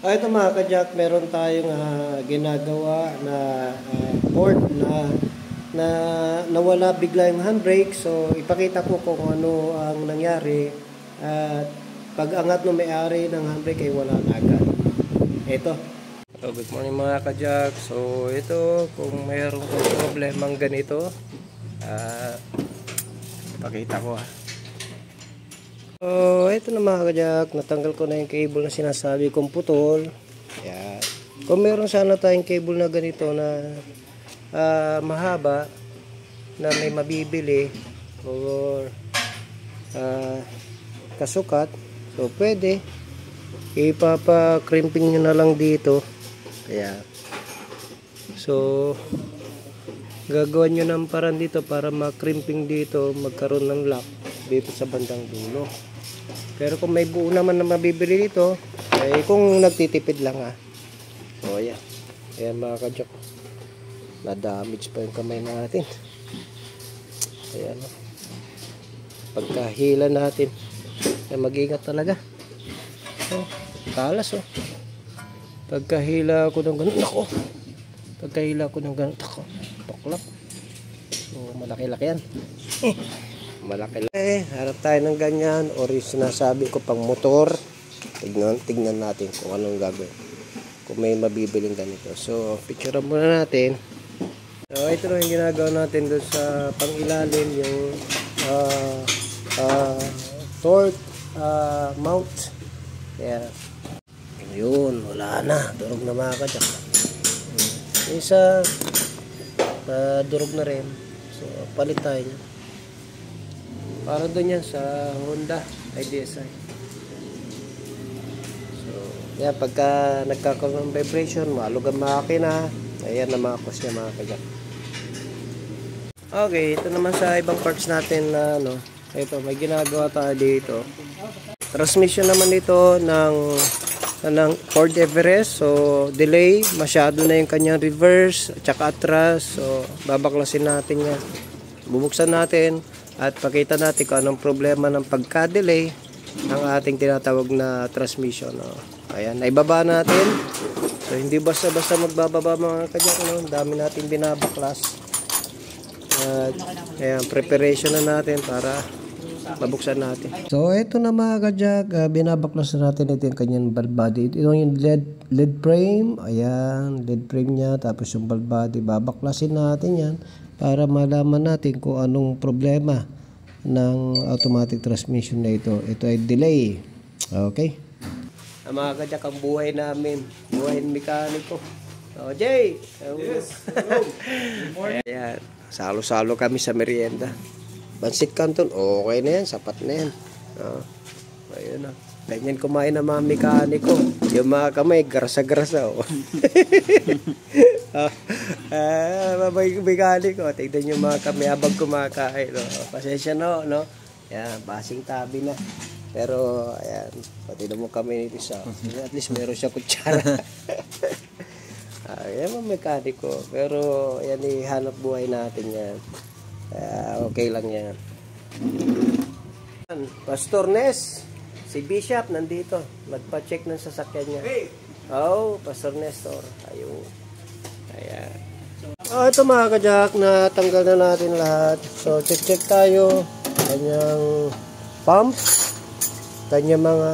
Ito mga ka-jack, meron tayong ginagawa na board na nawala bigla yung handbrake. So ipakita ko kung ano ang nangyari at pag-angat ng may-ari ng handbrake ay wala na agad. Ito. So, good morning mga ka-jack. So ito, kung mayroong problemang ganito, ipakita ko . So, ito na mga ka-jack, natanggal ko na yung cable na sinasabi kong putol. Ayan. Kung meron sana tayong cable na ganito na mahaba, na may mabibili or kasukat, so pwede ipapa-crimping nyo na lang dito. Ayan. So, gagawin nyo ng parang dito para ma-crimping dito, magkaroon ng lock dito sa bandang dulo. Pero kung may buo naman na mabibili dito, eh kung nagtitipid lang o ayan. Ayan mga ka-jack, na-damage pa yung kamay natin. Ayan o. Pagkahila natin, ay mag-ingat talaga. Talas o. Pagkahila ko ng ganun, ako. Pagkahila ko ng ganun, ako. Tuklap. So malaki-laki yan. Malaki lang. Harap tayo ng ganyan or yung sinasabi ko pang motor. Tignan natin kung anong gagawin. Kung may mabibiling ganito. So, picture muna natin. So, ito na yung ginagawa natin doon sa pangilalim yung torque mount. Kaya, yun, wala na. Durog na mga ka-jack. Isa, durog na rin. So, palit tayo niya. Para doon yan sa Honda IDSI. So, yan, pagka nagkakaroon ng vibration, malug ang makina. Ayan na mga cause niya mga ka-jack. Okay, ito naman sa ibang parts natin na ito, may ginagawa tayo dito. Transmission naman dito ng Ford Everest. So, delay. Masyado na yung kanyang reverse at saka atras. So, babaklasin natin yan. Bubuksan natin. At pakita natin kung anong problema ng pagka-delay ng ating tinatawag na transmission. Ayan, naibaba natin. So, hindi basta-basta magbababa mga ka-jack. Dami natin binabaklas. Ayan, preparation na natin para mabuksan natin. So, ito na mga ka-jack. Binabaklas na natin ito yung kanyang valve body. Ito yung lead frame. Ayan, lead frame niya. Tapos yung valve body. Babaklasin natin yan para malaman natin kung anong problema ng automatic transmission na ito. Ito ay delay. Okay? Mga ka-jack, ang buhay namin. Buhay ng mekaniko. Jay! Yes! Ayan. Salo-salo kami sa merienda. Bansit Canton, okay na yan. Sapat na yan. Ayun na. Ganyan kumain ng mga mekaniko. Yung mga kamay, grasa-grasa. Mabay mekaniko. Tignan yung mga kamay habang kumakain. Pasensya no. Yan, basing tabi na. Pero, ayan, pati na mo kami nito sa. At least meron siya kutsara. Ayan mga mekaniko. Pero, ayan, ihanap buhay natin yan. Okay lang yan. Pastor Nes. Si Bishop nandito. Nagpa-check ng sasakyan niya. Pastor Nestor. Ayun. Ayan. Ito mga ka-jack, natanggal na natin lahat. So, check tayo. Kanyang pump. Kanyang mga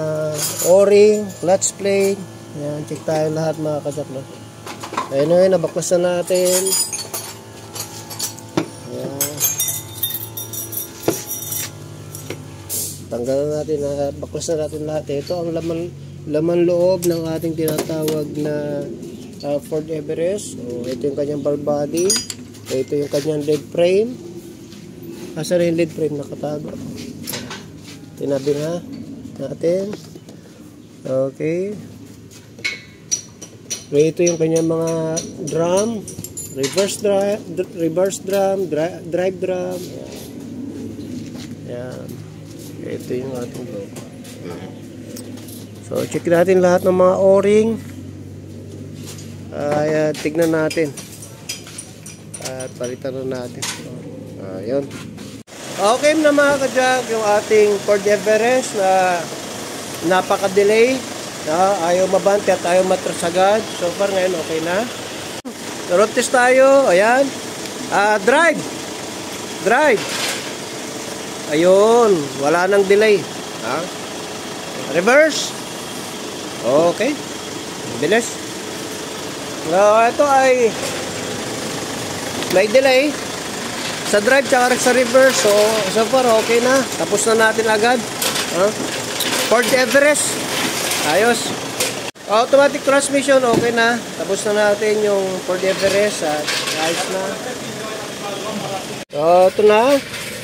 o-ring, clutch plate. Ayan, check tayo lahat mga ka-jack. Ayun, nabaklas na natin. Tanggalan natin, baklas na natin lahat. Ito ang laman loob ng ating tinatawag na Ford Everest. So, ito yung kanyang valve body. Ito yung kanyang lead frame. Asa rin yung lead frame nakatago. Tinabi na natin. Okay. Ito yung kanyang mga drum. Reverse drum, drive drum. Yan. Ito yung ating logo. So, check natin lahat ng mga o-ring. Tignan natin. At palitan na natin. Ayun. Okay na mga ka-jack, yung ating Ford Everest na napaka-delay. Ayaw mabante at ayaw matras agad. So far ngayon okay na. Road test tayo. Ayan. Drive. Drive. Ayun. Wala nang delay. Reverse. Okay. Bilis. Ito ay may delay sa drive tsaka sa reverse. So far okay na. Tapos na natin agad. Ford Everest. Ayos. Automatic transmission okay na. Tapos na natin yung Ford Everest at ayos na. So ito na.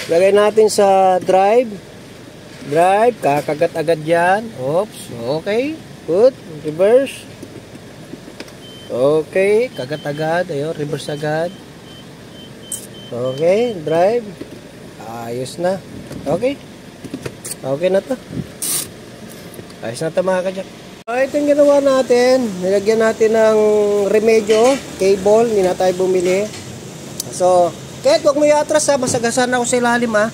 Lagay natin sa drive. Drive. Kakagat agad yan. Oops. Okay. Good. Reverse. Okay. Kagat agad. Ayun. Reverse agad. Okay, drive. Ayos na. Okay. Okay na to. Ayos na to mga kajak. Ito yung ginawa natin. Nilagyan natin ng remedyo, cable. Hindi na tayo bumili. So, kahit huwag mo i-atras ha. Masagasan ako sa ilalim ha.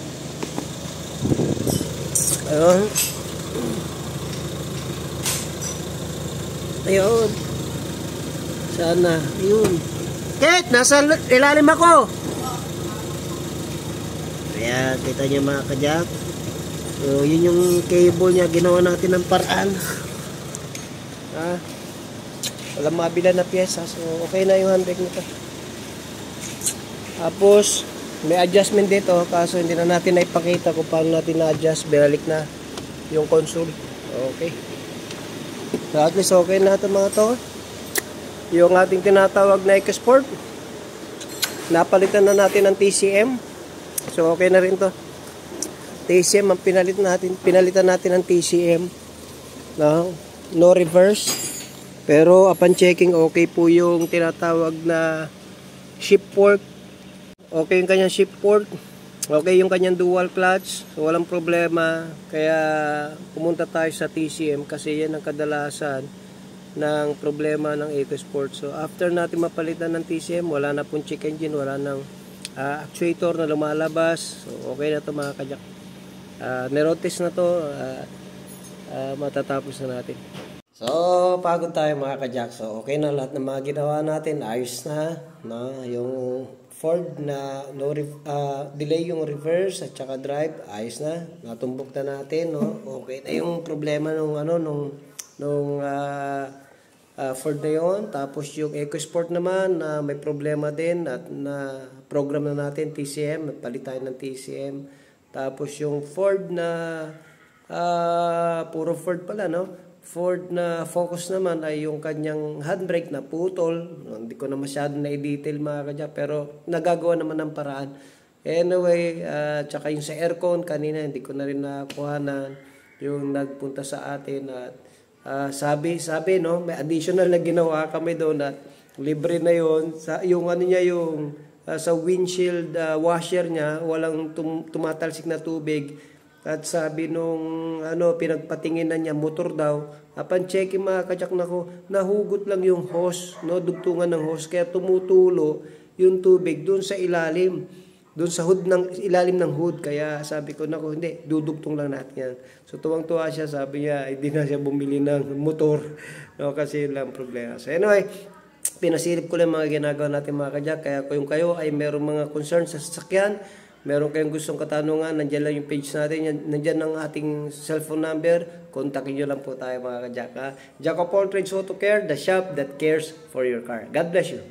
Ayun. Ayun. Sana. Ayun. Kahit nasa ilalim ako. Ayan, kita niyo mga kajak. So, yun yung cable niya. Ginawa natin ng paraan. Walang mabila na pyesa. So, okay na yung handbrake nito. Tapos, may adjustment dito. Kaso, hindi na natin naipakita kung paano natin na-adjust. Binalik na yung console. Okay. So, at least okay na ito mga to. Yung ating tinatawag na EcoSport. Napalitan na natin ng TCM. So okay na rin to. TCM ang pinalitan natin ng TCM. No reverse. Pero upon checking okay po yung tinatawag na shift fork. Okay yung kanyang shift fork. Okay yung kanyang dual clutch. So walang problema. Kaya pumunta tayo sa TCM kasi yan ang kadalasan ng problema ng EcoSport. So after natin mapalitan ng TCM, wala na pong check engine, wala nang actuator na lumalabas. So okay na to mga kajak. Nerotis na to. Matatapos na natin. So pagod tayo mga kajak. So okay na lahat ng mga ginawa natin. Ayos na. No? Yung Ford na delay yung reverse at saka drive. Ayos na. Natumbok na natin. No? Okay na yung problema nung Ford na yun. Tapos yung EcoSport naman may problema din at na program na natin TCM, palit tayo ng TCM. Tapos yung Ford na puro Ford pala, no? Ford na Focus naman ay yung kanyang handbrake na putol. Hindi ko na masyado na i-detail mga kadya, pero nagagawa naman ng paraan. Anyway, tsaka yung sa aircon kanina hindi ko na rin nakuhanan yung nagpunta sa atin at sabi no, may additional na ginawa kami doon at libre na yon. Yung ano niya yung sa windshield washer niya, walang tumatalsik na tubig. At sabi nung pinagpatingin na niya, motor daw. Upon checking mga kajak nako, nahugot lang yung hose, no, dugtungan ng hose kaya tumutulo yung tubig doon sa ilalim. Doon sa hood ilalim ng hood. Kaya sabi ko, nako, hindi, dudugtong lang natin yan. So tuwang-tuwa siya, sabi niya, hindi na siya bumili ng motor. No, kasi yun lang problema. So anyway, pinasilip ko lang mga ginagawa natin mga kajak. Kaya kung kayo ay merong mga concerns sa sasakyan, meron kayong gustong katanungan, nandiyan lang yung page natin, nandiyan ang ating cellphone number, kontakin nyo lang po tayo mga kajak. Jack of all trades, auto care, the shop that cares for your car. God bless you.